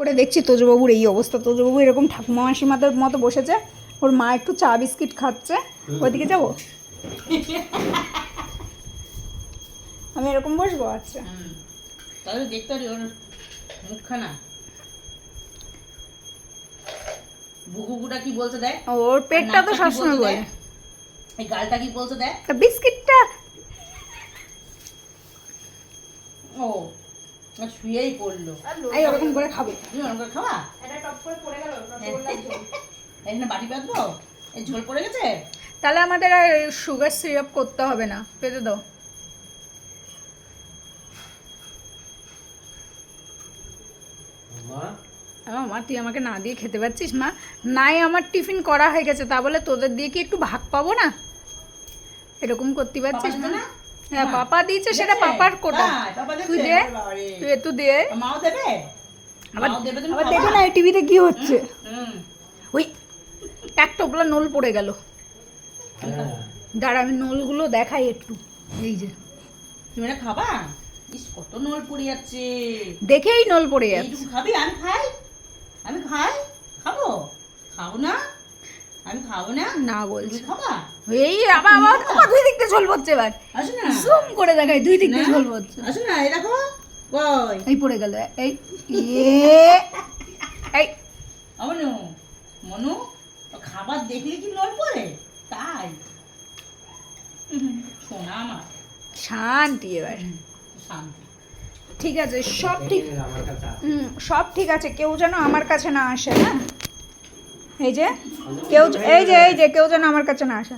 করে দেখছি তোজবাবুর এই অবস্থা। তোজবাবু এরকম ঠাকুমা মাসিমাদের মতো বসেছে, ওর মা একটু চা বিস্কিট খাচ্ছে। ওইদিকে যাবো আমি এরকম বসবো? আচ্ছা তাহলে দেখতে পারি ওর মুখখানা, বুকুটা কি বলছে দেখ, ওর পেটটা তো সবসময় বলে, এই গালটা কি বলছে দেখ, বিস্কিটটা ও শুয়েই পড়লো। এই ওরকম করে খাবে, তুমি ওরকম করে খাওয়া, এটা টপ করে পড়ে গেল এখানে বাটি পাতবো, এই ঝোল পড়ে গেছে। তাহলে আমাদের আর সুগার সিরাপ করতে হবে না, পেতে দাও। মা তুই আমাকে না দিয়ে খেতে পারছিস? মা নাই আমার টিফিন করা হয়ে গেছে, তা বলে তোদের দিয়ে কি একটু ভাগ পাবো না? এরকম করতে পারছিস না? হ্যাঁ পাপা দিয়েছে, সেটা পাপার কোটা, তুই দে, তুই একটু দে। মাও দেবে, আবার মাও দেবে, তুমি আবার দেখো না টিভিতে কি হচ্ছে। হুম ওই এক টোপলা নল পড়ে গেল, দাঁড়া আমি নলগুলো দেখাই একটু। এই যে তুমি এটা খাবা, ইস কত নল পড়ে যাচ্ছে, দেখেই নল পড়ে যাচ্ছে। এইটুকু খাবি? আমি খাই, আমি খাই, খাবো, খাবো না, আমি খাবো না, না তুমি বলছি খাবা? এই আবার আবার আবার দুই দিক দিয়ে ঝোল পড়ছে। এবার আসো না, জুম করে দেখাই, দুই দিক দিয়ে না? ঝোল পড়ছে। আসো না, এই দেখো কই, এই পড়ে গেল, এই এই মনু, মনু ও খাবার দেখলে কি নল পড়ে? তাই শোনা আমার শান্তি। এবার শান্তি, ঠিক আছে, সব ঠিক, সব ঠিক আছে, কেউ যেন আমার কাছে না আসে। হ্যাঁ এই যে কেউ, এই যে কেউ যেন আমার কাছে না আসে।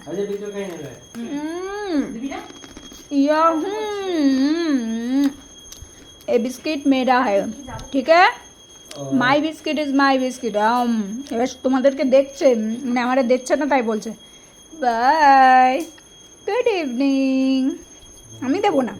দিবি না? या ये बिस्किट मेरा है, ठीक है? My biscuit is my biscuit. এবার তোমাদেরকে দেখছে, মানে আমাদের দেখছে না তাই বলছে বাই, গুড ইভিনিং। আমি দেবো না।